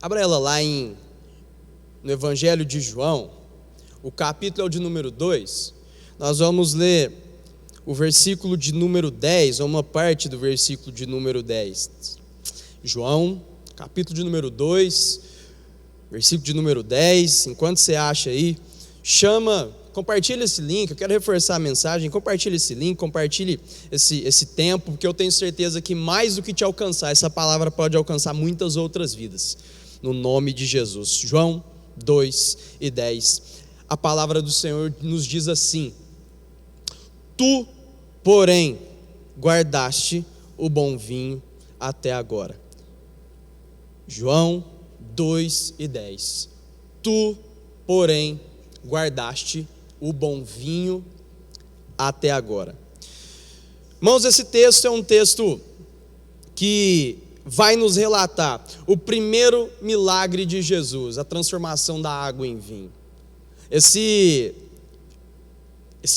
Abra ela lá no Evangelho de João, o capítulo é o de número 2. Nós vamos ler o versículo de número 10, ou uma parte do versículo de número 10. João, capítulo de número 2, versículo de número 10. Enquanto você acha aí, compartilha esse link. Eu quero reforçar a mensagem. Compartilhe esse link, compartilhe esse tempo, porque eu tenho certeza que mais do que te alcançar, essa palavra pode alcançar muitas outras vidas, no nome de Jesus. João 2:10. A palavra do Senhor nos diz assim: tu, porém, guardaste o bom vinho até agora. João 2:10. Tu, porém, guardaste o bom vinho até agora. Irmãos, esse texto é um texto que vai nos relatar o primeiro milagre de Jesus, a transformação da água em vinho. Esse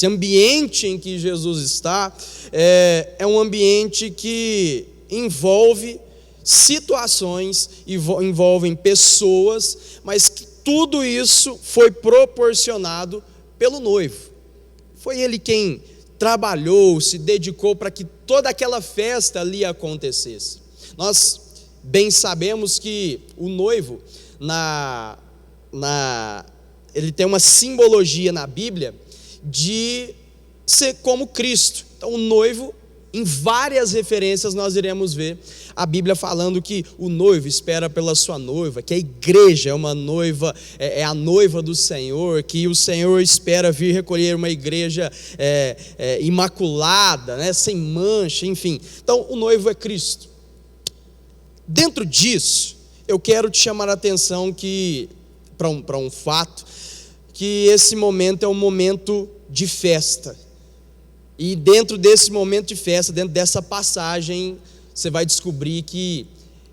ambiente em que Jesus está é um ambiente que envolve situações, envolvem pessoas, mas que tudo isso foi proporcionado pelo noivo. Foi ele quem trabalhou, se dedicou para que toda aquela festa ali acontecesse. Nós bem sabemos que o noivo, ele tem uma simbologia na Bíblia de ser como Cristo. Então o noivo, em várias referências nós iremos ver a Bíblia falando que o noivo espera pela sua noiva, que a igreja é uma noiva, é a noiva do Senhor, que o Senhor espera vir recolher uma igreja imaculada, né, sem mancha, enfim. Então o noivo é Cristo. Dentro disso, eu quero te chamar a atenção para um fato, que esse momento é um momento de festa. E dentro desse momento de festa, dentro dessa passagem, você vai descobrir que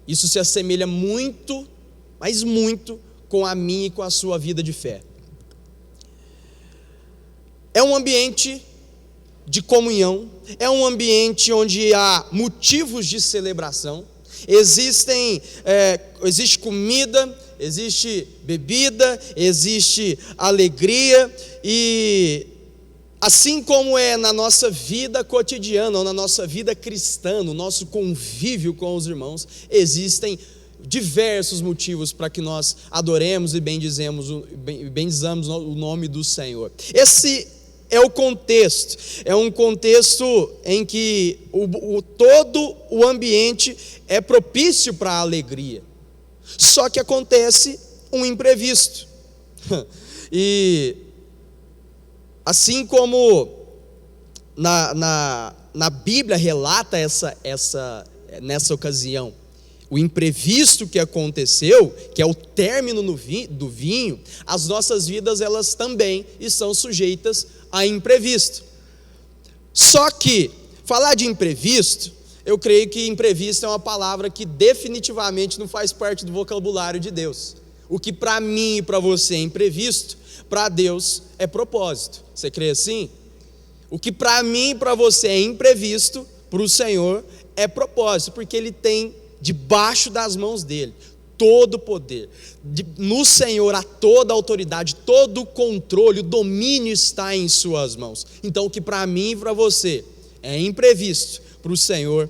isso se assemelha muito, mas muito, com a minha e com a sua vida de fé. É um ambiente de comunhão, é um ambiente onde há motivos de celebração, existe comida, existe bebida, existe alegria, e assim como é na nossa vida cotidiana, ou na nossa vida cristã, no nosso convívio com os irmãos, existem diversos motivos para que nós adoremos e bendizamos o nome do Senhor. Esse é o contexto, é um contexto em que todo o ambiente é propício para a alegria. Só que acontece um imprevisto. E assim como na Bíblia relata nessa ocasião, o imprevisto que aconteceu, que é o término do vinho, as nossas vidas elas também estão sujeitas a imprevisto. Só que, falar de imprevisto, eu creio que imprevisto é uma palavra que definitivamente não faz parte do vocabulário de Deus. O que para mim e para você é imprevisto, para Deus é propósito. Você crê assim? O que para mim e para você é imprevisto, para o Senhor é propósito, porque Ele tem debaixo das mãos dEle todo o poder. No Senhor há toda a autoridade, todo o controle, o domínio está em suas mãos. Então o que para mim e para você é imprevisto, para o Senhor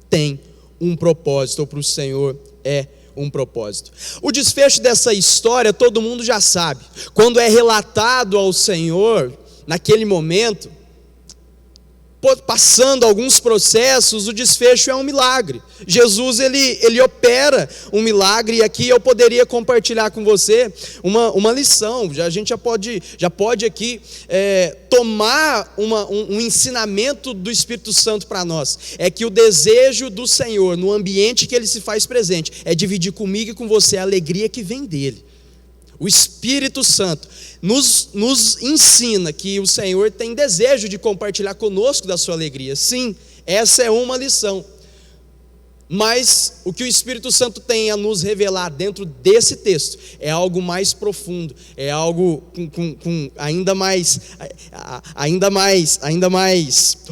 tem um propósito, ou para o Senhor é um propósito. O desfecho dessa história todo mundo já sabe. Quando é relatado ao Senhor, naquele momento, passando alguns processos, o desfecho é um milagre. Jesus ele opera um milagre, e aqui eu poderia compartilhar com você uma lição. A gente já pode aqui tomar um ensinamento do Espírito Santo para nós. É que o desejo do Senhor, no ambiente que Ele se faz presente, é dividir comigo e com você a alegria que vem dEle. O Espírito Santo nos ensina que o Senhor tem desejo de compartilhar conosco da sua alegria. Sim, essa é uma lição. Mas o que o Espírito Santo tem a nos revelar dentro desse texto é algo mais profundo, é algo com ainda mais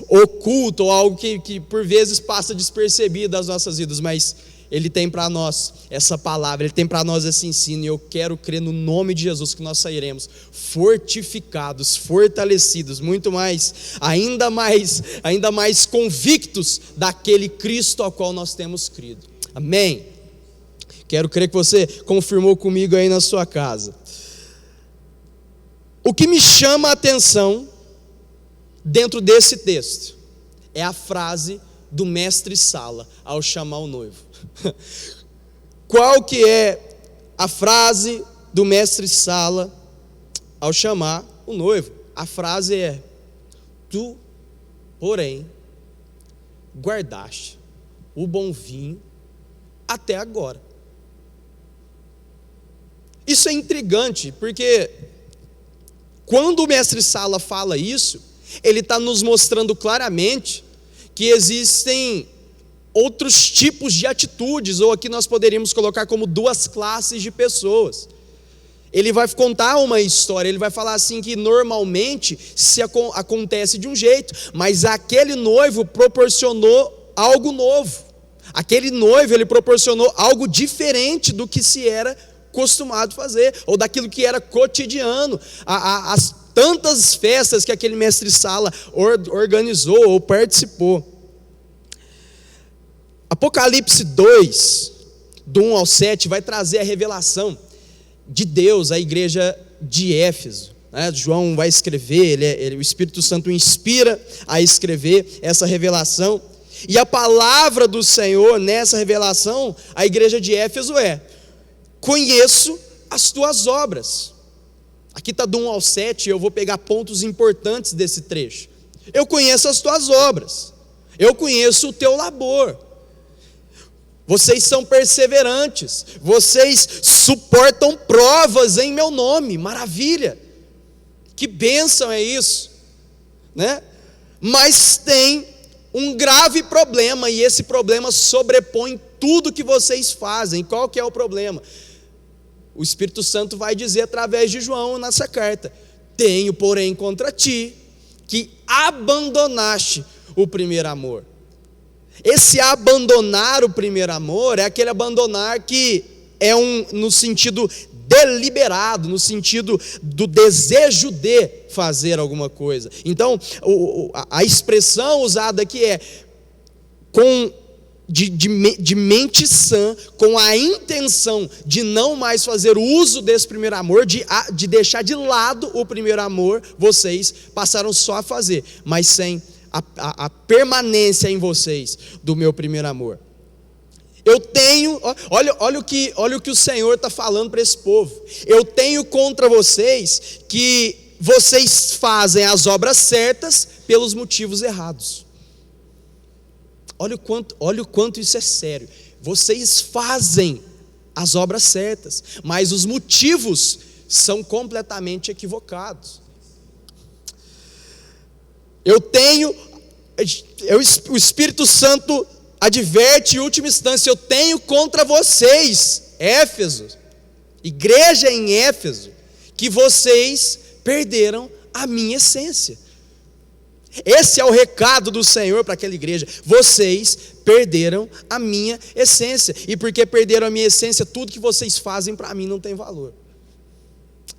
oculto, ou algo que por vezes passa despercebido das nossas vidas, mas Ele tem para nós essa palavra, Ele tem para nós esse ensino, e eu quero crer no nome de Jesus que nós sairemos fortificados, fortalecidos, ainda mais convictos daquele Cristo ao qual nós temos crido. Amém? Quero crer que você confirmou comigo aí na sua casa. O que me chama a atenção dentro desse texto é a frase do mestre Sala ao chamar o noivo. Qual que é a frase do mestre Sala ao chamar o noivo? A frase é: tu, porém, guardaste o bom vinho até agora. Isso é intrigante, porque quando o mestre Sala fala isso, ele está nos mostrando claramente que existem outros tipos de atitudes, ou aqui nós poderíamos colocar como duas classes de pessoas. Ele vai contar uma história, ele vai falar assim que normalmente acontece de um jeito, mas aquele noivo proporcionou algo novo. Aquele noivo, ele proporcionou algo diferente do que se era costumado fazer, ou daquilo que era cotidiano. As tantas festas que aquele mestre Sala organizou ou participou. Apocalipse 2, do 1 ao 7, vai trazer a revelação de Deus à igreja de Éfeso. João vai escrever, o Espírito Santo inspira a escrever essa revelação. E a palavra do Senhor nessa revelação, a igreja de Éfeso conheço as tuas obras. Aqui está do 1 ao 7, eu vou pegar pontos importantes desse trecho. Eu conheço as tuas obras, eu conheço o teu labor. Vocês são perseverantes, vocês suportam provas em meu nome. Maravilha, que bênção é isso, né? Mas tem um grave problema, e esse problema sobrepõe tudo que vocês fazem. Qual que é o problema? O Espírito Santo vai dizer através de João nessa carta: tenho, porém, contra ti, que abandonaste o primeiro amor. Esse abandonar o primeiro amor é aquele abandonar que é no sentido deliberado, no sentido do desejo de fazer alguma coisa. Então, a expressão usada aqui é de mente sã, com a intenção de não mais fazer uso desse primeiro amor, de deixar de lado o primeiro amor, vocês passaram só a fazer, mas sem a permanência em vocês do meu primeiro amor. Eu tenho, olha o que o Senhor está falando para esse povo. Eu tenho contra vocês que vocês fazem as obras certas pelos motivos errados. Olha o quanto isso é sério. Vocês fazem as obras certas, mas os motivos são completamente equivocados. O Espírito Santo adverte em última instância: eu tenho contra vocês, Éfeso, igreja em Éfeso, que vocês perderam a minha essência. Esse é o recado do Senhor para aquela igreja: vocês perderam a minha essência, e porque perderam a minha essência, tudo que vocês fazem para mim não tem valor.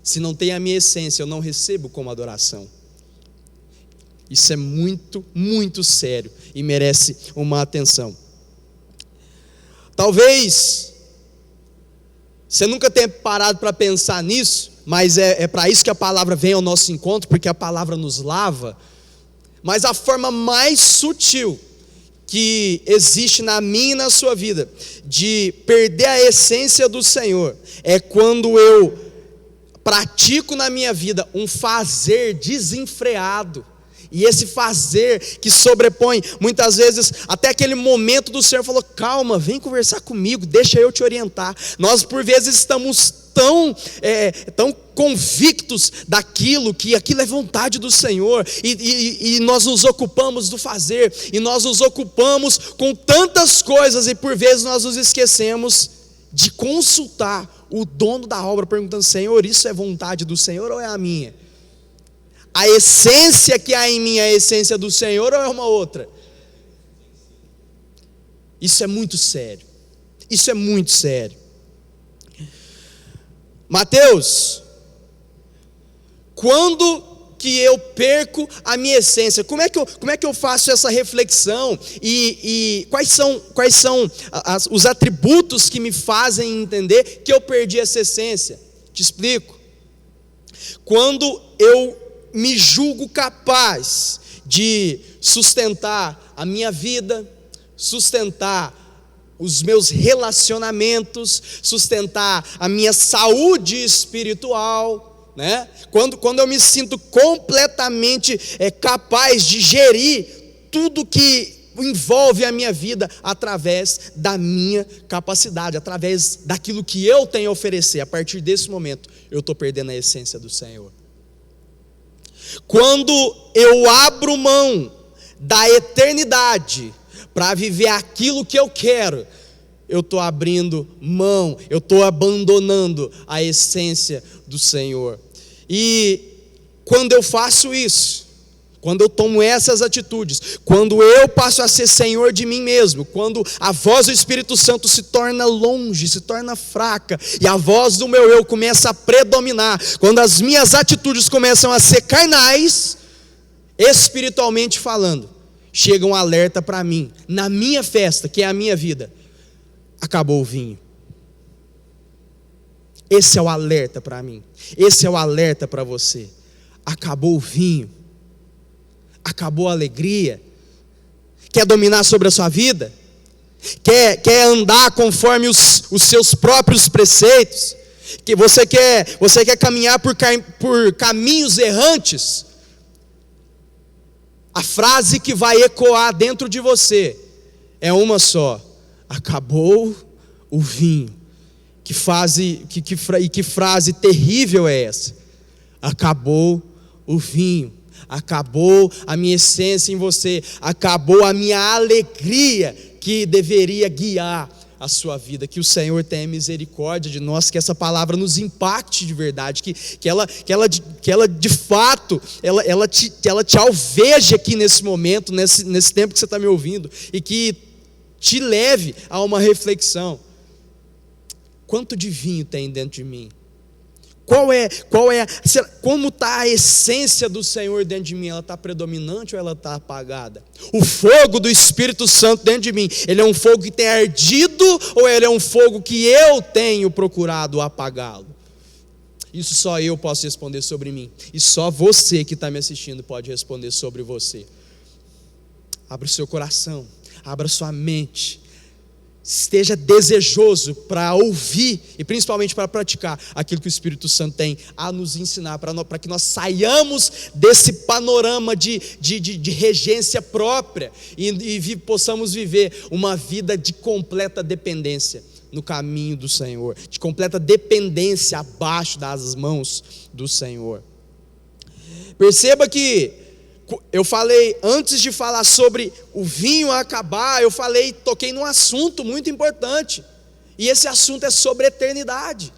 Se não tem a minha essência, eu não recebo como adoração. Isso é muito, muito sério e merece uma atenção. Talvez você nunca tenha parado para pensar nisso, mas é para isso que a palavra vem ao nosso encontro, porque a palavra nos lava. Mas a forma mais sutil que existe na minha e na sua vida de perder a essência do Senhor é quando eu pratico na minha vida um fazer desenfreado. E esse fazer que sobrepõe, muitas vezes, até aquele momento do Senhor falou: calma, vem conversar comigo, deixa eu te orientar. Nós por vezes estamos tão convictos daquilo, que aquilo é vontade do Senhor, e nós nos ocupamos do fazer, e nós nos ocupamos com tantas coisas, e por vezes nós nos esquecemos de consultar o dono da obra, perguntando: Senhor, isso é vontade do Senhor ou é a minha? A essência que há em mim é a essência do Senhor ou é uma outra? Isso é muito sério. Isso é muito sério. Mateus, quando que eu perco a minha essência? Como é que eu faço essa reflexão? E quais são os atributos que me fazem entender que eu perdi essa essência? Te explico. Quando eu me julgo capaz de sustentar a minha vida, sustentar os meus relacionamentos, sustentar a minha saúde espiritual, né? Quando eu me sinto completamente capaz de gerir tudo que envolve a minha vida através da minha capacidade, através daquilo que eu tenho a oferecer. A partir desse momento, eu estou perdendo a essência do Senhor. Quando eu abro mão da eternidade para viver aquilo que eu quero, eu estou abrindo mão, eu estou abandonando a essência do Senhor. E quando eu faço isso, quando eu tomo essas atitudes, quando eu passo a ser Senhor de mim mesmo, quando a voz do Espírito Santo se torna longe, se torna fraca, e a voz do meu eu começa a predominar, quando as minhas atitudes começam a ser carnais, espiritualmente falando, chega um alerta para mim, na minha festa, que é a minha vida: acabou o vinho. Esse é o alerta para mim, esse é o alerta para você. Acabou o vinho, acabou a alegria. Quer dominar sobre a sua vida? Quer andar conforme os seus próprios preceitos? Que você quer caminhar por caminhos errantes? A frase que vai ecoar dentro de você é uma só: acabou o vinho. Que frase terrível é essa? Acabou o vinho. Acabou a minha essência em você. Acabou a minha alegria que deveria guiar a sua vida. Que o Senhor tenha misericórdia de nós, que essa palavra nos impacte de verdade, que ela de fato, ela te alveje aqui nesse momento, nesse tempo que você está me ouvindo, e que te leve a uma reflexão. Quanto de vinho tem dentro de mim? Como está a essência do Senhor dentro de mim? Ela está predominante ou ela está apagada? O fogo do Espírito Santo dentro de mim, ele é um fogo que tem ardido, ou ele é um fogo que eu tenho procurado apagá-lo? Isso só eu posso responder sobre mim, e só você que está me assistindo pode responder sobre você. Abra o seu coração, abra sua mente, esteja desejoso para ouvir e principalmente para praticar aquilo que o Espírito Santo tem a nos ensinar, para que nós saiamos desse panorama de regência própria e possamos viver uma vida de completa dependência no caminho do Senhor, de completa dependência abaixo das mãos do Senhor. Perceba que eu falei, antes de falar sobre o vinho acabar, toquei num assunto muito importante, e esse assunto é sobre eternidade.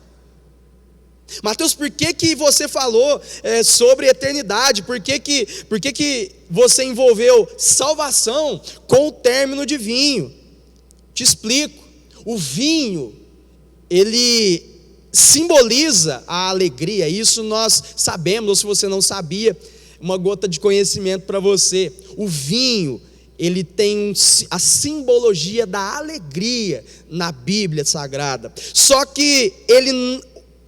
Mateus, por que você falou sobre eternidade? Por que você envolveu salvação com o término de vinho? Te explico. O vinho, ele simboliza a alegria, isso nós sabemos, ou se você não sabia, uma gota de conhecimento para você. O vinho, ele tem a simbologia da alegria na Bíblia Sagrada. Só que ele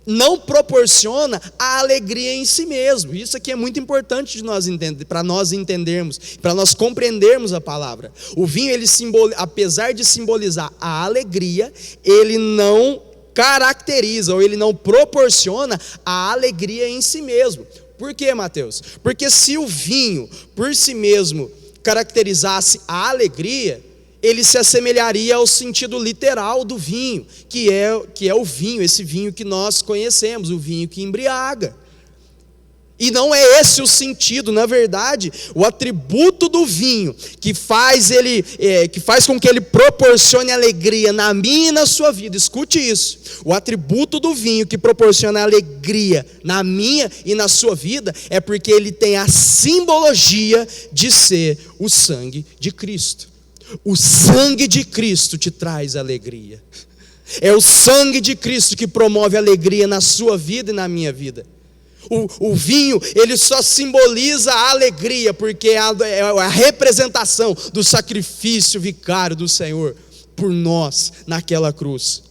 não proporciona a alegria em si mesmo. Isso aqui é muito importante de nós para nós entendermos, para nós compreendermos a palavra. O vinho, apesar de simbolizar a alegria, ele não caracteriza, ou ele não proporciona a alegria em si mesmo. Por quê, Mateus? Porque se o vinho, por si mesmo, caracterizasse a alegria, ele se assemelharia ao sentido literal do vinho, que é o vinho, esse vinho que nós conhecemos, o vinho que embriaga. E não é esse o sentido, na verdade, o atributo do vinho que faz com que ele proporcione alegria na minha e na sua vida. Escute isso. O atributo do vinho que proporciona alegria na minha e na sua vida é porque ele tem a simbologia de ser o sangue de Cristo. O sangue de Cristo te traz alegria. É o sangue de Cristo que promove alegria na sua vida e na minha vida. O vinho, ele só simboliza a alegria, porque é a representação do sacrifício vicário do Senhor por nós naquela cruz.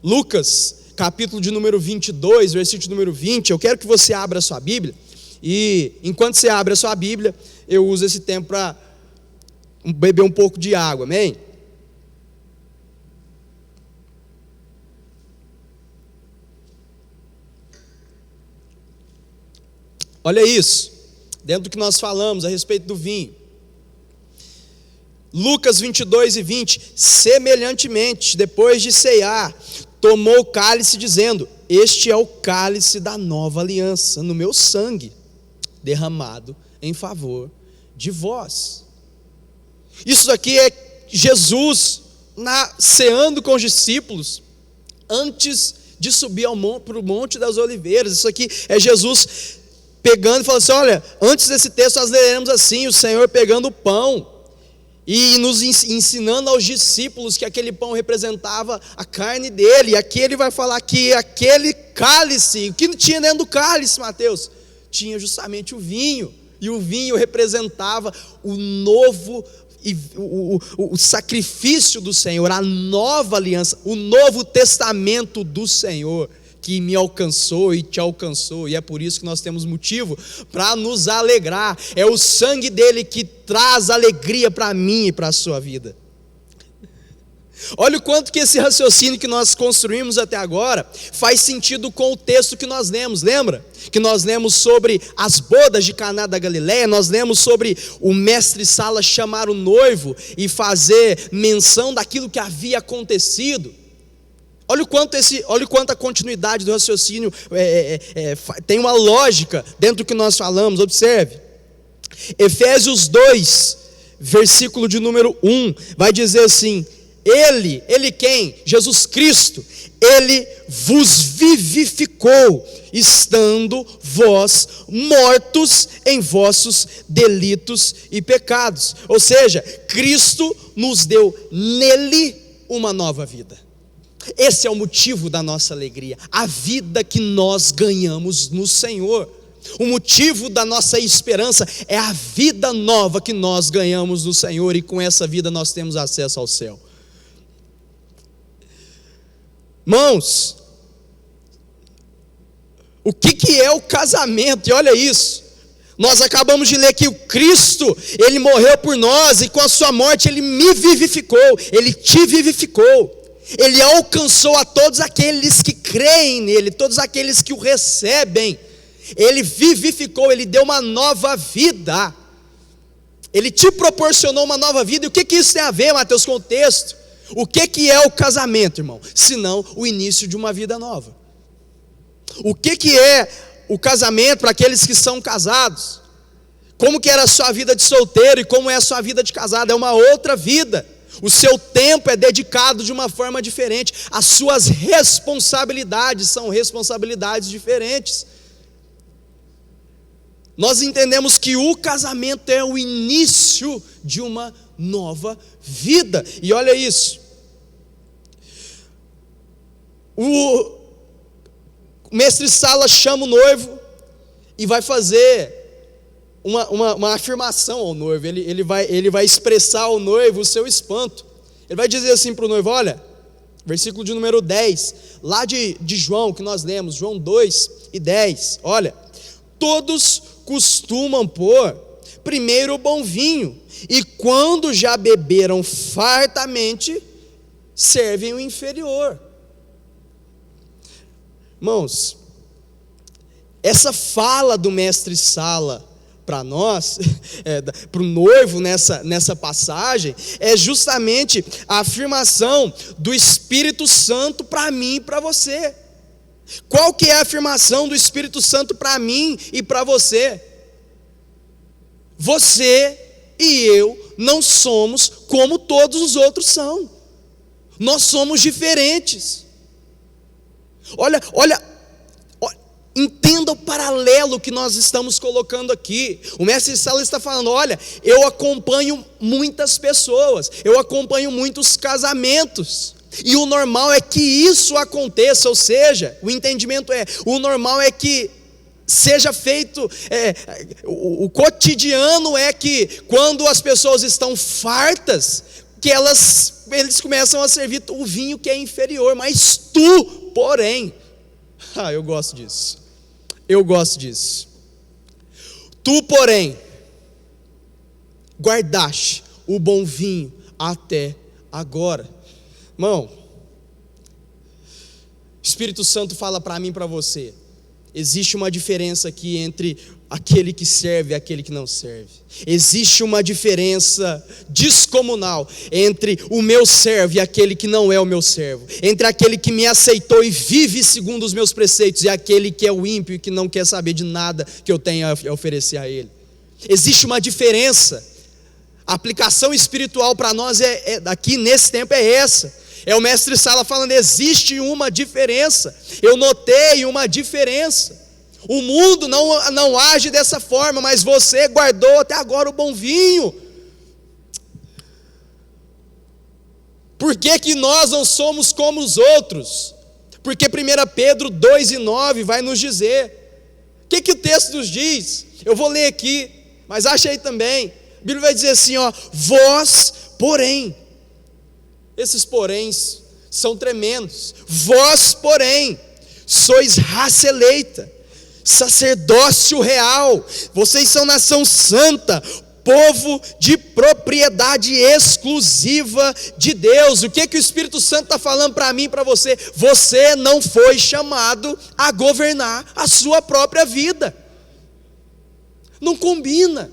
Lucas, capítulo de número 22, versículo de número 20, eu quero que você abra a sua Bíblia, e enquanto você abre a sua Bíblia, eu uso esse tempo para beber um pouco de água, amém? Olha isso, dentro do que nós falamos a respeito do vinho. Lucas 22 e 20, semelhantemente, depois de ceiar, tomou o cálice dizendo: este é o cálice da nova aliança, no meu sangue, derramado em favor de vós. Isso aqui é Jesus ceando com os discípulos, antes de subir para o Monte das Oliveiras. Isso aqui é Jesus pegando e falando assim: olha, antes desse texto nós leremos assim, o Senhor pegando o pão e nos ensinando aos discípulos que aquele pão representava a carne dele. E aqui ele vai falar que aquele cálice, o que tinha dentro do cálice, Mateus? Tinha justamente o vinho, e o vinho representava o novo, o sacrifício do Senhor, a nova aliança, o novo testamento do Senhor, que me alcançou e te alcançou, e é por isso que nós temos motivo para nos alegrar. É o sangue dele que traz alegria para mim e para a sua vida. Olha o quanto que esse raciocínio que nós construímos até agora faz sentido com o texto que nós lemos. Lembra? Que nós lemos sobre as bodas de Caná da Galileia, nós lemos sobre o mestre Sala chamar o noivo e fazer menção daquilo que havia acontecido. Olha o quanto a continuidade do raciocínio tem uma lógica dentro do que nós falamos. Observe, Efésios 2, versículo de número 1, vai dizer assim: Ele quem? Jesus Cristo, Ele vos vivificou, estando vós mortos em vossos delitos e pecados. Ou seja, Cristo nos deu nele uma nova vida. Esse é o motivo da nossa alegria, a vida que nós ganhamos no Senhor. O motivo da nossa esperança é a vida nova que nós ganhamos no Senhor, e com essa vida nós temos acesso ao céu. Irmãos, o que é o casamento? E olha isso, nós acabamos de ler que o Cristo, Ele morreu por nós, e com a sua morte Ele me vivificou, Ele te vivificou. Ele alcançou a todos aqueles que creem nele, todos aqueles que o recebem. Ele vivificou, Ele deu uma nova vida. Ele te proporcionou uma nova vida. E o que isso tem a ver, Mateus, com o texto? O que é o casamento, irmão? Senão o início de uma vida nova. O que é o casamento para aqueles que são casados? Como que era a sua vida de solteiro e como é a sua vida de casado? É uma outra vida. O seu tempo é dedicado de uma forma diferente. As suas responsabilidades são responsabilidades diferentes. Nós entendemos que o casamento é o início de uma nova vida. E olha isso. O mestre Sala chama o noivo e vai fazer uma afirmação ao noivo. Ele vai expressar ao noivo o seu espanto. Ele vai dizer assim para o noivo: olha, versículo de número 10, lá de João, que nós lemos, João 2 e 10, olha: todos costumam pôr primeiro o bom vinho, e quando já beberam fartamente, servem o inferior. Irmãos, essa fala do mestre Sala para nós, para o noivo nessa passagem, é justamente a afirmação do Espírito Santo para mim e para você. Qual que é a afirmação do Espírito Santo para mim e para você? Você e eu não somos como todos os outros são. Nós somos diferentes. Olha, Entenda o paralelo que nós estamos colocando aqui. O mestre Sala está falando: olha, eu acompanho muitas pessoas, eu acompanho muitos casamentos, e o normal é que isso aconteça, ou seja, o entendimento é, o normal é que seja feito, o cotidiano é que quando as pessoas estão fartas, que eles começam a servir o vinho que é inferior, mas tu, porém, eu gosto disso. Tu, porém, guardaste o bom vinho até agora. Irmão, o Espírito Santo fala para mim e para você: existe uma diferença aqui entre aquele que serve e aquele que não serve. Existe uma diferença descomunal entre o meu servo e aquele que não é o meu servo, entre aquele que me aceitou e vive segundo os meus preceitos e aquele que é o ímpio e que não quer saber de nada que eu tenha a oferecer a ele. Existe uma diferença. A aplicação espiritual para nós aqui nesse tempo é essa. É o mestre Sala falando: existe uma diferença. Eu notei uma diferença. O mundo não age dessa forma, mas você guardou até agora o bom vinho. Por que nós não somos como os outros? Porque 1 Pedro 2:9 vai nos dizer. O que o texto nos diz? Eu vou ler aqui, mas acha aí também. A Bíblia vai dizer assim, vós, porém. Esses poréns são tremendos. Vós, porém, sois raça eleita, sacerdócio real, vocês são nação santa, povo de propriedade exclusiva de Deus. O que o Espírito Santo está falando para mim e para você? Você não foi chamado a governar a sua própria vida. Não combina.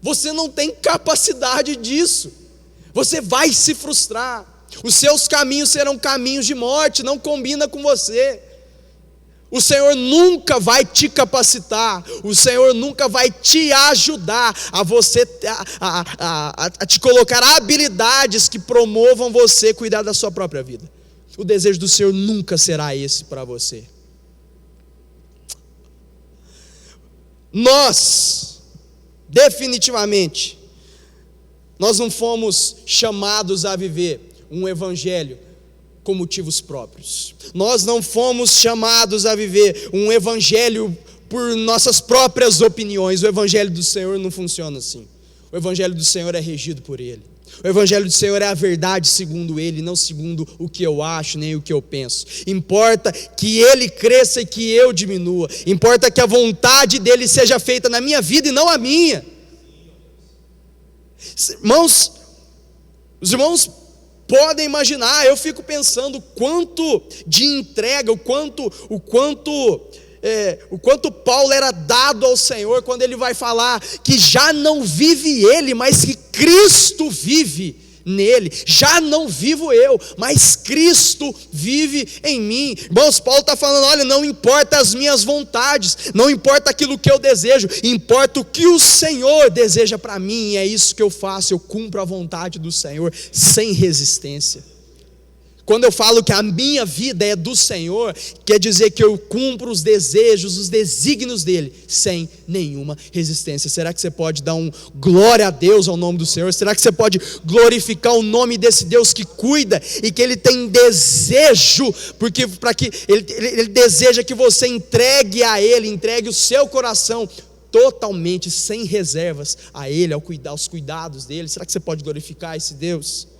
Você não tem capacidade disso. Você vai se frustrar. Os seus caminhos serão caminhos de morte. Não combina com você. O Senhor nunca vai te capacitar, o Senhor nunca vai te ajudar a você, a te colocar habilidades que promovam você cuidar da sua própria vida. O desejo do Senhor nunca será esse para você. Nós, definitivamente, nós não fomos chamados a viver um evangelho com motivos próprios. Nós não fomos chamados a viver um evangelho por nossas próprias opiniões. O evangelho do Senhor não funciona assim. O evangelho do Senhor é regido por Ele. O evangelho do Senhor é a verdade segundo Ele, não segundo o que eu acho, nem o que eu penso. Importa que Ele cresça e que eu diminua. Importa que a vontade dEle seja feita na minha vida e não a minha. Irmãos, os irmãos podem imaginar, eu fico pensando o quanto de entrega, o quanto Paulo era dado ao Senhor quando ele vai falar que já não vive ele, mas que Cristo vive nele. Já não vivo eu, mas Cristo vive em mim. Irmãos, Paulo está falando: olha, não importa as minhas vontades, não importa aquilo que eu desejo, importa o que o Senhor deseja para mim, e é isso que eu faço. Eu cumpro a vontade do Senhor sem resistência. Quando eu falo que a minha vida é do Senhor, quer dizer que eu cumpro os desejos, os desígnios dEle, sem nenhuma resistência. Será que você pode dar um glória a Deus ao nome do Senhor? Será que você pode glorificar o nome desse Deus que cuida e que Ele tem desejo, Ele deseja que você entregue a Ele, entregue o seu coração totalmente, sem reservas a Ele, aos cuidados dEle? Será que você pode glorificar esse Deus?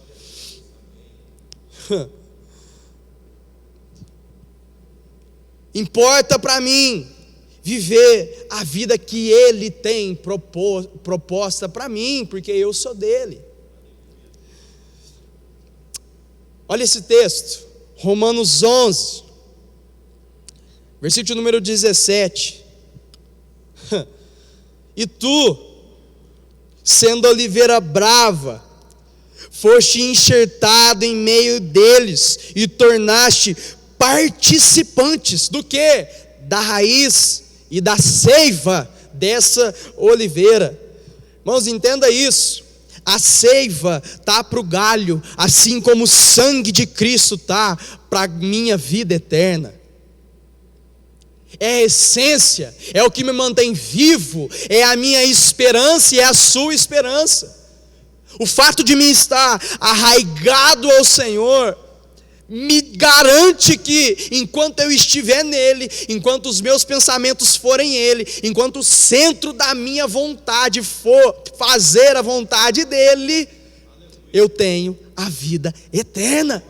Importa para mim viver a vida que Ele tem proposta para mim, porque eu sou dEle. Olha esse texto, Romanos 11, versículo número 17. E tu, sendo oliveira brava, foste enxertado em meio deles e tornaste participantes do que? Da raiz e da seiva dessa oliveira. Irmãos, entenda isso. A seiva está para o galho, assim como o sangue de Cristo está para a minha vida eterna. é a essência, é o que me mantém vivo, é a minha esperança e é a sua esperança. O fato de mim estar arraigado ao Senhor me garante que enquanto eu estiver nele, enquanto os meus pensamentos forem ele, enquanto o centro da minha vontade for fazer a vontade dele, eu tenho a vida eterna.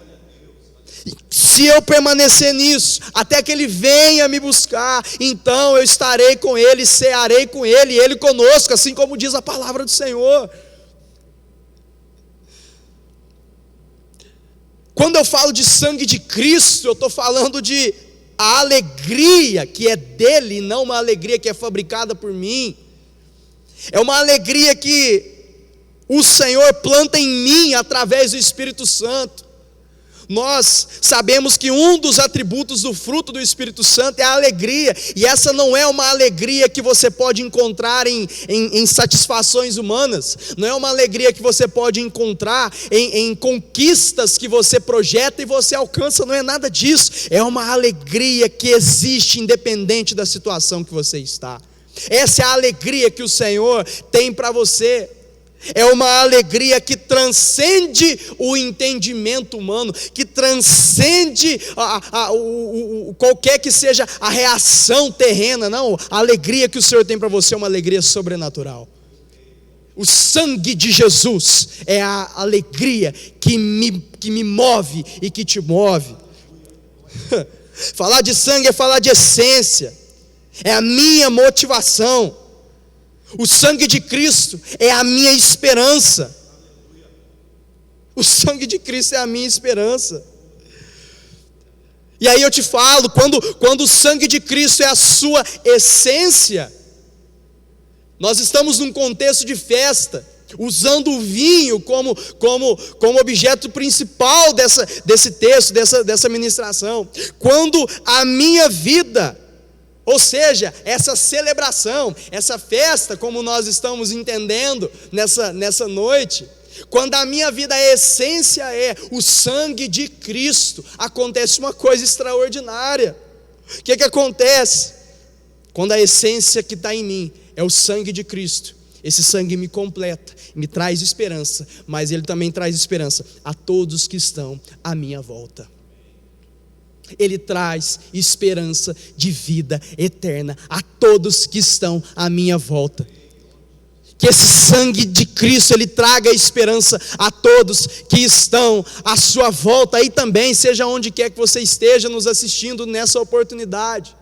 Se eu permanecer nisso, até que ele venha me buscar, então eu estarei com ele, cearei com ele, e ele conosco, assim como diz a palavra do Senhor. Quando eu falo de sangue de Cristo, eu estou falando de a alegria que é dele, não uma alegria que é fabricada por mim. É uma alegria que o Senhor planta em mim através do Espírito Santo. Nós sabemos que um dos atributos do fruto do Espírito Santo é a alegria, e essa não é uma alegria que você pode encontrar em satisfações humanas, não é uma alegria que você pode encontrar em conquistas que você projeta e você alcança, não é nada disso, é uma alegria que existe independente da situação que você está. Essa é a alegria que o Senhor tem para você. É uma alegria que transcende o entendimento humano, que transcende qualquer que seja a reação terrena. Não, a alegria que o Senhor tem para você é uma alegria sobrenatural. O sangue de Jesus é a alegria que me move e que te move. Falar de sangue é falar de essência, é a minha motivação. O sangue de Cristo é a minha esperança. O sangue de Cristo é a minha esperança. E aí eu te falo, quando o sangue de Cristo é a sua essência, nós estamos num contexto de festa, usando o vinho como objeto principal desse texto, dessa ministração. Quando a minha vida, ou seja, essa celebração, essa festa, como nós estamos entendendo nessa noite, quando a minha vida, a essência é o sangue de Cristo, acontece uma coisa extraordinária. O que acontece? Quando a essência que está em mim é o sangue de Cristo, esse sangue me completa, me traz esperança, mas ele também traz esperança a todos que estão à minha volta. Ele traz esperança de vida eterna a todos que estão à minha volta. Que esse sangue de Cristo, ele traga esperança a todos que estão à sua volta, aí também, seja onde quer que você esteja nos assistindo nessa oportunidade.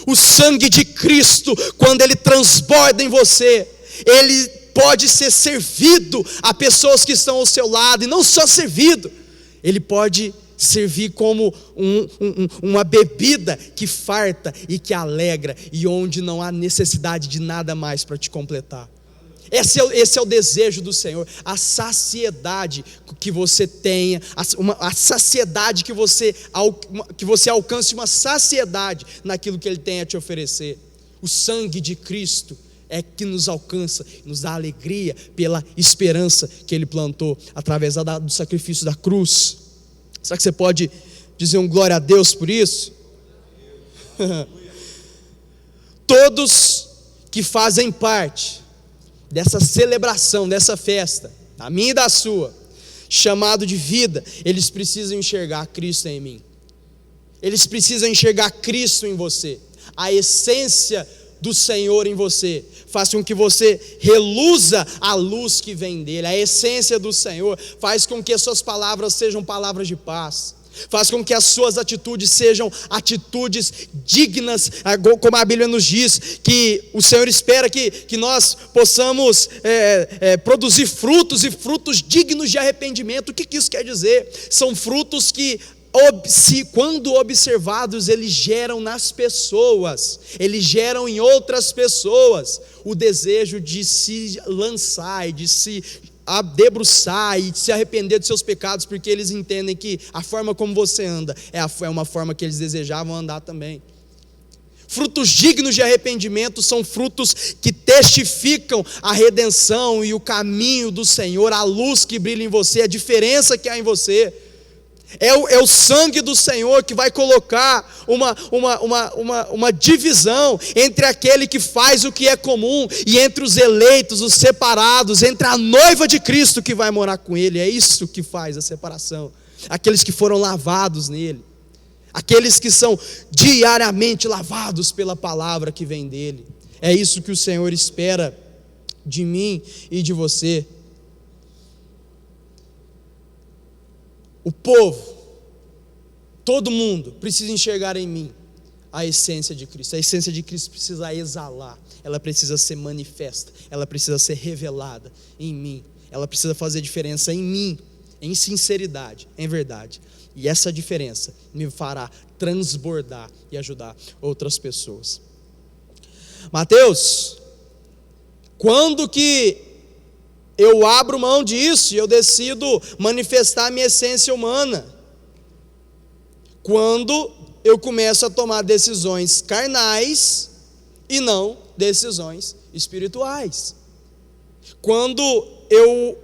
O sangue de Cristo, quando ele transborda em você, ele pode ser servido a pessoas que estão ao seu lado, e não só servido, ele pode servir como uma bebida que farta e que alegra, e onde não há necessidade de nada mais para te completar. Esse é o desejo do Senhor, a saciedade que você tenha, a saciedade que você alcance, uma saciedade naquilo que Ele tem a te oferecer. O sangue de Cristo é que nos alcança, nos dá alegria pela esperança que Ele plantou através do sacrifício da cruz. Será que você pode dizer um glória a Deus por isso? Todos que fazem parte dessa celebração, dessa festa, a minha e da sua, chamado de vida, eles precisam enxergar Cristo em mim. Eles precisam enxergar Cristo em você. A essência do Senhor em você faz com que você reluza a luz que vem dele. A essência do Senhor faz com que as suas palavras sejam palavras de paz, faz com que as suas atitudes sejam atitudes dignas, como a Bíblia nos diz, que o Senhor espera que nós possamos produzir frutos, e frutos dignos de arrependimento. O que isso quer dizer? São frutos que, quando observados, eles geram nas pessoas, eles geram em outras pessoas o desejo de se lançar e de se debruçar e de se arrepender dos seus pecados, porque eles entendem que a forma como você anda é uma forma que eles desejavam andar também. Frutos dignos de arrependimento são frutos que testificam a redenção e o caminho do Senhor, a luz que brilha em você, a diferença que há em você. É o sangue do Senhor que vai colocar uma divisão entre aquele que faz o que é comum e entre os eleitos, os separados, entre a noiva de Cristo que vai morar com Ele. É isso que faz a separação. Aqueles que foram lavados nele, aqueles que são diariamente lavados pela palavra que vem dele. É isso que o Senhor espera de mim e de você. O povo, todo mundo precisa enxergar em mim a essência de Cristo. A essência de Cristo precisa exalar, ela precisa ser manifesta, ela precisa ser revelada em mim, ela precisa fazer diferença em mim, em sinceridade, em verdade. E essa diferença me fará transbordar e ajudar outras pessoas. Mateus, quando que eu abro mão disso e eu decido manifestar a minha essência humana? Quando eu começo a tomar decisões carnais e não decisões espirituais. Quando eu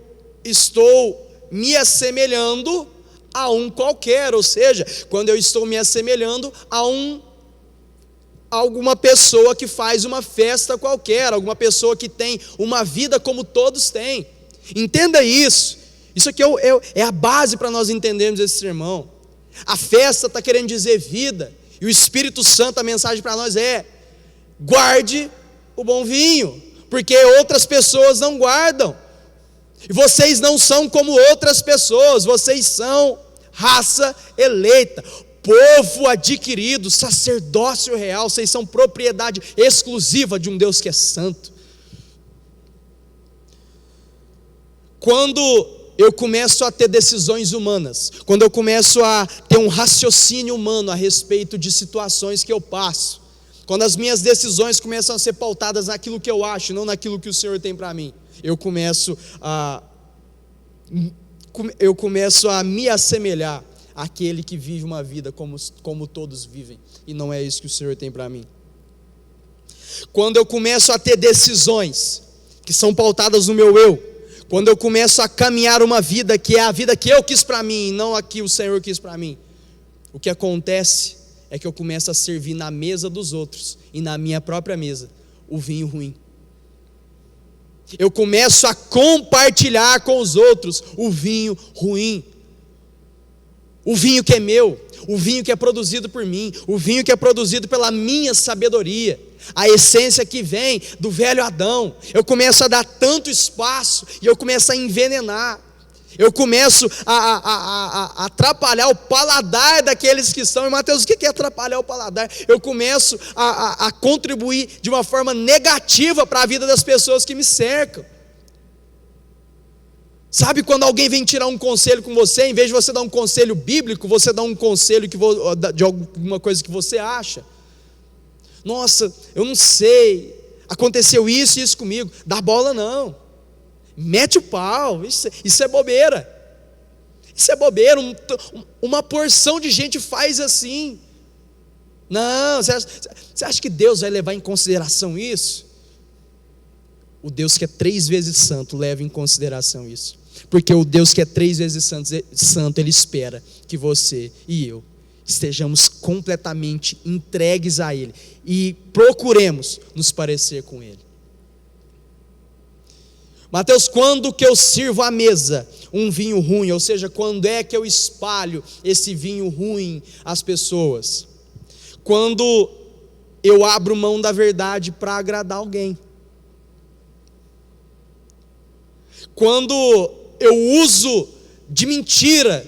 estou me assemelhando a um qualquer, ou seja, quando eu estou me assemelhando a alguma pessoa que faz uma festa qualquer, alguma pessoa que tem uma vida como todos têm. Entenda isso. Isso aqui é a base para nós entendermos esse sermão. A festa está querendo dizer vida, e o Espírito Santo, a mensagem para nós é: guarde o bom vinho, porque outras pessoas não guardam, e vocês não são como outras pessoas, vocês são raça eleita, povo adquirido, sacerdócio real, vocês são propriedade exclusiva de um Deus que é santo. Quando eu começo a ter decisões humanas, quando eu começo a ter um raciocínio humano a respeito de situações que eu passo, quando as minhas decisões começam a ser pautadas naquilo que eu acho, não naquilo que o Senhor tem para mim, eu começo a me assemelhar àquele que vive uma vida como todos vivem, e não é isso que o Senhor tem para mim. Quando eu começo a ter decisões que são pautadas no meu eu, quando eu começo a caminhar uma vida que é a vida que eu quis para mim, e não a que o Senhor quis para mim, o que acontece é que eu começo a servir na mesa dos outros e na minha própria mesa o vinho ruim. Eu começo a compartilhar com os outros o vinho ruim, o vinho que é meu, o vinho que é produzido por mim, o vinho que é produzido pela minha sabedoria, a essência que vem do velho Adão. Eu começo a dar tanto espaço e eu começo a envenenar, eu começo a atrapalhar o paladar daqueles que estão. E Mateus, o que é atrapalhar o paladar? Eu começo a contribuir de uma forma negativa para a vida das pessoas que me cercam. Sabe quando alguém vem tirar um conselho com você, em vez de você dar um conselho bíblico, você dá um conselho de alguma coisa que você acha? Nossa, eu não sei, aconteceu isso e isso comigo. Dá bola não, mete o pau, isso é bobeira. Isso é bobeira, uma porção de gente faz assim. Não, você acha que Deus vai levar em consideração isso? O Deus que é 3 vezes santo leva em consideração isso, porque o Deus que é 3 vezes santo, Ele espera que você e eu estejamos completamente entregues a Ele e procuremos nos parecer com Ele. Mateus, quando que eu sirvo à mesa um vinho ruim, ou seja, quando é que eu espalho esse vinho ruim às pessoas? Quando eu abro mão da verdade para agradar alguém. Quando eu uso de mentira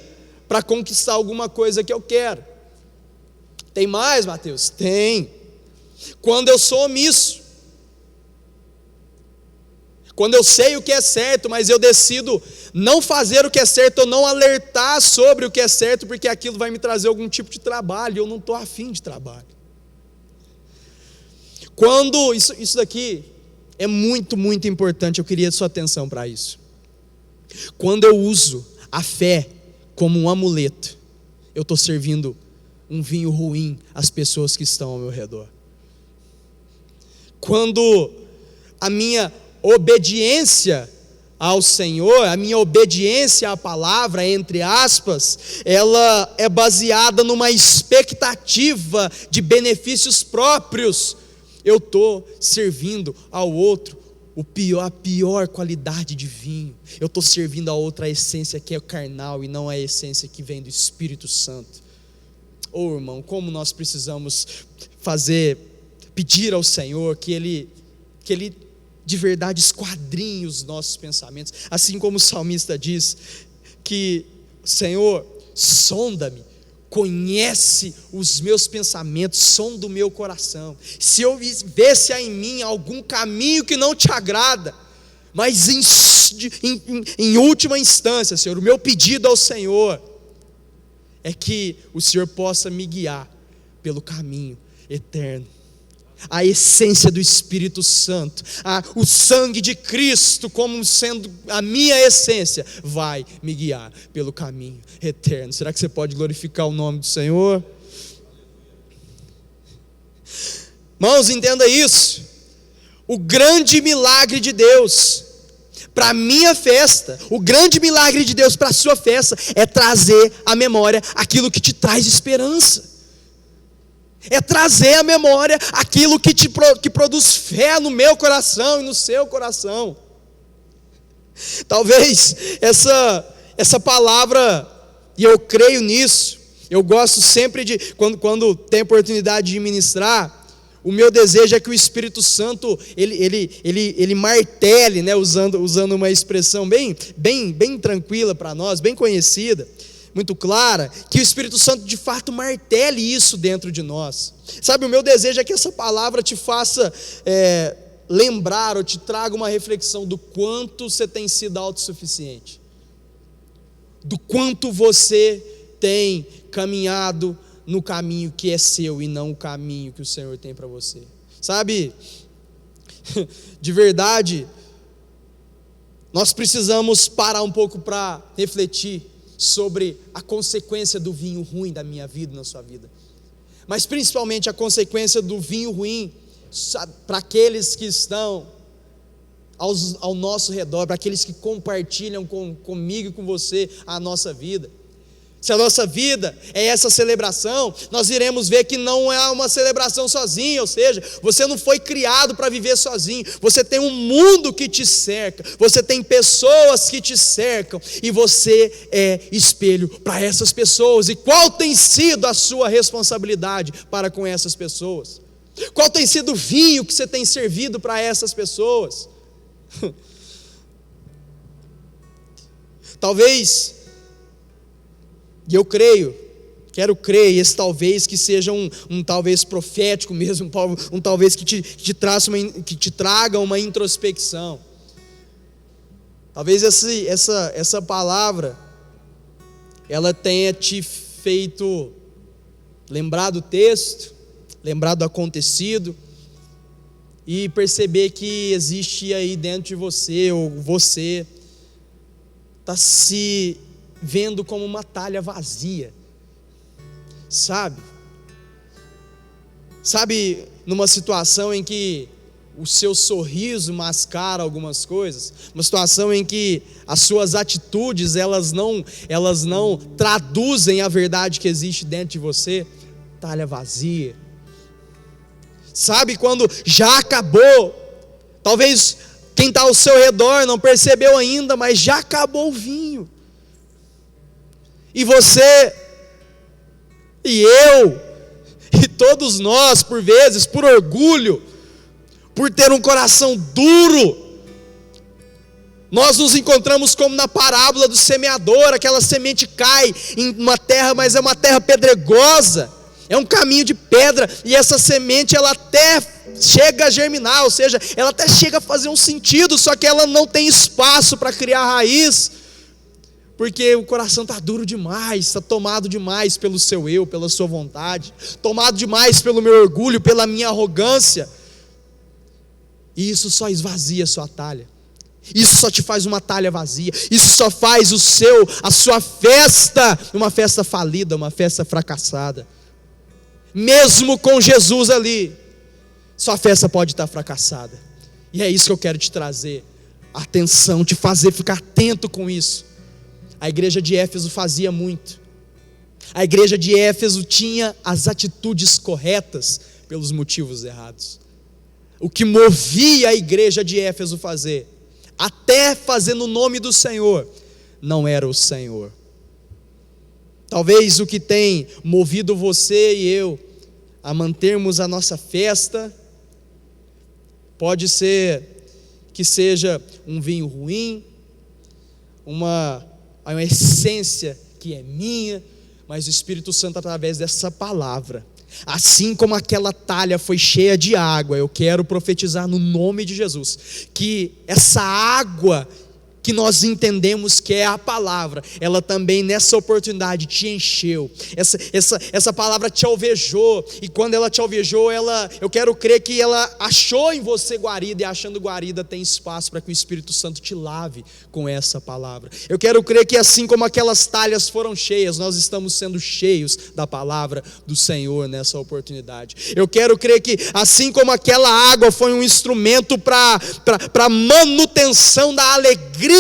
para conquistar alguma coisa que eu quero. Tem mais, Mateus? Tem. Quando eu sou omisso. Quando eu sei o que é certo, mas eu decido não fazer o que é certo, ou não alertar sobre o que é certo, porque aquilo vai me trazer algum tipo de trabalho, e eu não estou afim de trabalho. Quando, isso daqui é muito, muito importante, eu queria sua atenção para isso. Quando eu uso a fé como um amuleto, eu estou servindo um vinho ruim às pessoas que estão ao meu redor. Quando a minha obediência ao Senhor, a minha obediência à palavra, entre aspas, ela é baseada numa expectativa de benefícios próprios. Eu estou servindo ao outro a pior qualidade de vinho. Eu estou servindo a outra essência que é carnal e não a essência que vem do Espírito Santo. Oh, irmão, como nós precisamos pedir ao Senhor que Ele de verdade esquadrinhe os nossos pensamentos, assim como o salmista diz, que Senhor, sonda-me, conhece os meus pensamentos, sonda o meu coração, se eu ver se há em mim algum caminho que não te agrada, mas em última instância, Senhor, o meu pedido ao Senhor é que o Senhor possa me guiar pelo caminho eterno. A essência do Espírito Santo, o sangue de Cristo como sendo a minha essência, vai me guiar pelo caminho eterno. Será que você pode glorificar o nome do Senhor? Irmãos, entenda isso. O grande milagre de Deus para a minha festa, o grande milagre de Deus para a sua festa é trazer à memória aquilo que te traz esperança. É trazer à memória aquilo que produz fé no meu coração e no seu coração. Talvez essa palavra, e eu creio nisso, eu gosto sempre de, quando tem oportunidade de ministrar, o meu desejo é que o Espírito Santo, ele martele, né, usando uma expressão bem tranquila para nós, bem conhecida, muito clara, que o Espírito Santo de fato martele isso dentro de nós. Sabe, o meu desejo é que essa palavra te faça lembrar, ou te traga uma reflexão do quanto você tem sido autossuficiente, do quanto você tem caminhado no caminho que é seu e não o caminho que o Senhor tem para você. Sabe, de verdade, nós precisamos parar um pouco para refletir sobre a consequência do vinho ruim da minha vida, na sua vida, mas principalmente a consequência do vinho ruim para aqueles que estão ao nosso redor, para aqueles que compartilham comigo e com você a nossa vida. Se a nossa vida é essa celebração, nós iremos ver que não é uma celebração sozinha, ou seja, você não foi criado para viver sozinho, você tem um mundo que te cerca, você tem pessoas que te cercam, e você é espelho para essas pessoas. E qual tem sido a sua responsabilidade para com essas pessoas? Qual tem sido o vinho que você tem servido para essas pessoas? Talvez, e eu quero crer, esse talvez que seja um talvez profético mesmo, um talvez que te traga uma introspecção. Talvez essa palavra, ela tenha te feito lembrar do texto, lembrar do acontecido, e perceber que existe aí dentro de você, ou você está se vendo como uma talha vazia, sabe, numa situação em que o seu sorriso mascara algumas coisas, uma situação em que as suas atitudes, elas não traduzem a verdade que existe dentro de você, talha vazia, sabe, quando já acabou, talvez quem está ao seu redor não percebeu ainda, mas já acabou o vinho, e você, e eu, e todos nós, por vezes, por orgulho, por ter um coração duro, nós nos encontramos como na parábola do semeador. Aquela semente cai em uma terra, mas é uma terra pedregosa, é um caminho de pedra, e essa semente ela até chega a germinar, ou seja, ela até chega a fazer um sentido, só que ela não tem espaço para criar raiz, porque o coração está duro demais, está tomado demais pelo seu eu, pela sua vontade, tomado demais pelo meu orgulho, pela minha arrogância, e isso só esvazia a sua talha, isso só te faz uma talha vazia, isso só faz a sua festa uma festa falida, uma festa fracassada. Mesmo com Jesus ali, sua festa pode estar fracassada, e é isso que eu quero te trazer atenção, te fazer ficar atento com isso. A igreja de Éfeso fazia muito. A igreja de Éfeso tinha as atitudes corretas pelos motivos errados. O que movia a igreja de Éfeso fazer, até fazer no nome do Senhor, não era o Senhor. Talvez o que tem movido você e eu a mantermos a nossa festa, pode ser que seja um vinho ruim, uma essência que é minha, mas o Espírito Santo, através dessa palavra, assim como aquela talha foi cheia de água, eu quero profetizar no nome de Jesus, que essa água que nós entendemos que é a palavra, ela também nessa oportunidade te encheu, essa palavra te alvejou, e quando ela te alvejou, eu quero crer que ela achou em você guarida, e achando guarida tem espaço para que o Espírito Santo te lave com essa palavra. Eu quero crer que assim como aquelas talhas foram cheias, nós estamos sendo cheios da palavra do Senhor nessa oportunidade. Eu quero crer que assim como aquela água foi um instrumento para manutenção da alegria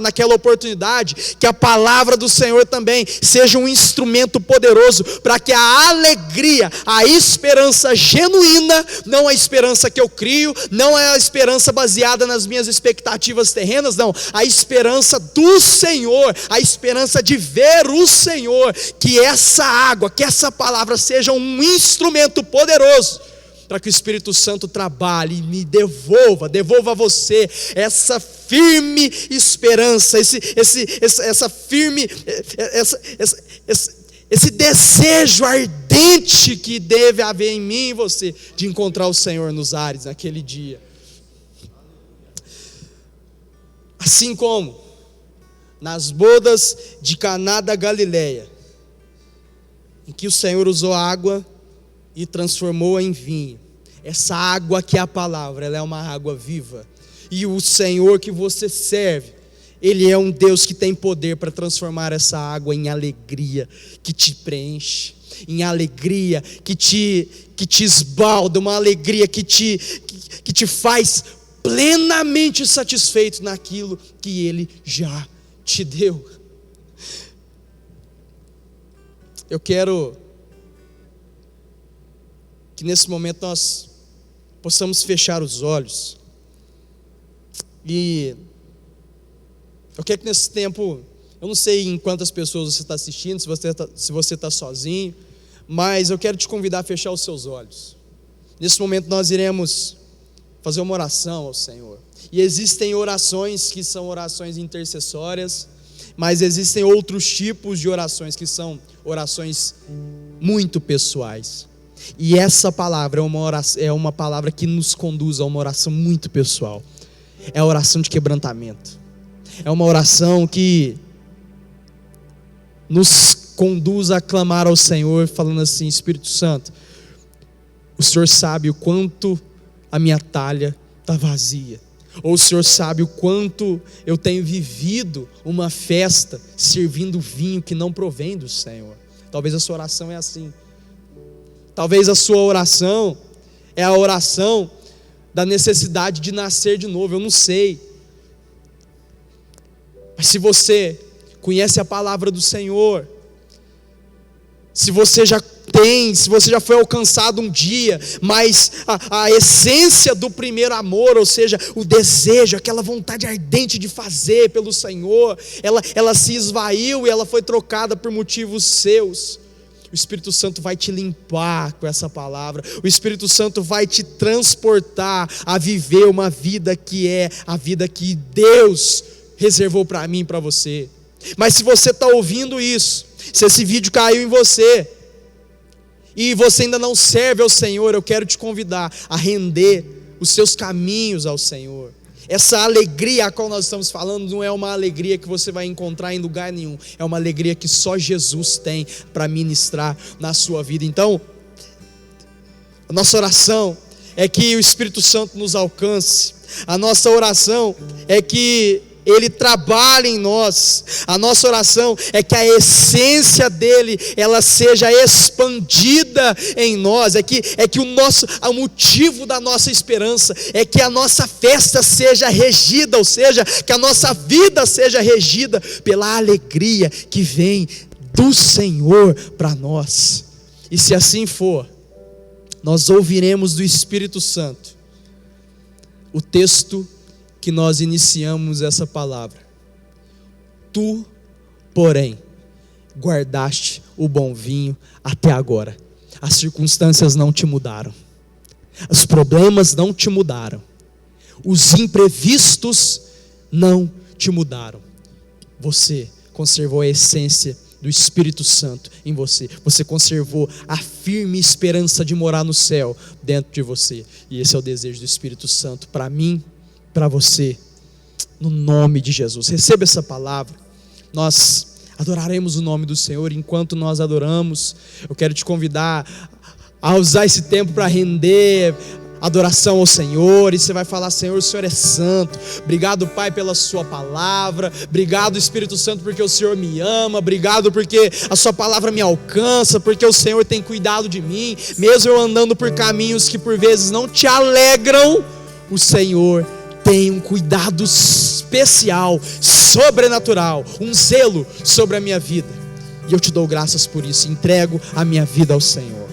naquela oportunidade, que a palavra do Senhor também seja um instrumento poderoso para que a alegria, a esperança genuína, não a esperança que eu crio, não é a esperança baseada nas minhas expectativas terrenas, não, a esperança do Senhor, a esperança de ver o Senhor, que essa água, que essa palavra seja um instrumento poderoso para que o Espírito Santo trabalhe e me devolva a você essa firme esperança, esse desejo ardente que deve haver em mim e você, de encontrar o Senhor nos ares naquele dia. Assim como nas bodas de Caná da Galileia, em que o Senhor usou água e transformou em vinho. Essa água que é a palavra, ela é uma água viva. E o Senhor que você serve, Ele é um Deus que tem poder para transformar essa água em alegria, que te preenche, em alegria que te esbalda, uma alegria que te faz plenamente satisfeito naquilo que Ele já te deu. Eu quero que nesse momento nós possamos fechar os olhos, e eu quero que nesse tempo, eu não sei em quantas pessoas você está assistindo, se você está sozinho, mas eu quero te convidar a fechar os seus olhos. Nesse momento nós iremos fazer uma oração ao Senhor, e existem orações que são orações intercessórias, mas existem outros tipos de orações que são orações muito pessoais. E essa palavra é uma palavra que nos conduz a uma oração muito pessoal. É a oração de quebrantamento. É uma oração que nos conduz a clamar ao Senhor, falando assim: Espírito Santo, o Senhor sabe o quanto a minha talha está vazia. Ou o Senhor sabe o quanto eu tenho vivido uma festa servindo vinho que não provém do Senhor. Talvez a sua oração é assim. Talvez a sua oração é a oração da necessidade de nascer de novo, eu não sei. Mas se você conhece a palavra do Senhor, se você já foi alcançado um dia, mas a essência do primeiro amor, ou seja, o desejo, aquela vontade ardente de fazer pelo Senhor, ela se esvaiu e ela foi trocada por motivos seus. O Espírito Santo vai te limpar com essa palavra. O Espírito Santo vai te transportar a viver uma vida que é a vida que Deus reservou para mim e para você. Mas se você está ouvindo isso, se esse vídeo caiu em você e você ainda não serve ao Senhor, eu quero te convidar a render os seus caminhos ao Senhor. Essa alegria a qual nós estamos falando não é uma alegria que você vai encontrar em lugar nenhum, é uma alegria que só Jesus tem para ministrar na sua vida. Então, a nossa oração é que o Espírito Santo nos alcance, a nossa oração é que Ele trabalha em nós. A nossa oração é que a essência dele, ela seja expandida em nós. É que o motivo da nossa esperança é que a nossa festa seja regida, ou seja, que a nossa vida seja regida pela alegria que vem do Senhor para nós. E se assim for, nós ouviremos do Espírito Santo o texto que nós iniciamos essa palavra. Tu, porém, guardaste o bom vinho até agora. As circunstâncias não te mudaram, os problemas não te mudaram, os imprevistos não te mudaram. Você conservou a essência do Espírito Santo em você. Você conservou a firme esperança de morar no céu dentro de você. E esse é o desejo do Espírito Santo para mim, para você, no nome de Jesus. Receba essa palavra. Nós adoraremos o nome do Senhor. Enquanto nós adoramos, eu quero te convidar a usar esse tempo para render adoração ao Senhor, e você vai falar: Senhor, o Senhor é santo. Obrigado, Pai, pela sua palavra. Obrigado, Espírito Santo, porque o Senhor me ama. Obrigado porque a sua palavra me alcança, porque o Senhor tem cuidado de mim, mesmo eu andando por caminhos que por vezes não te alegram. O Senhor tem um cuidado especial, sobrenatural, um zelo sobre a minha vida, e eu te dou graças por isso. Entrego a minha vida ao Senhor.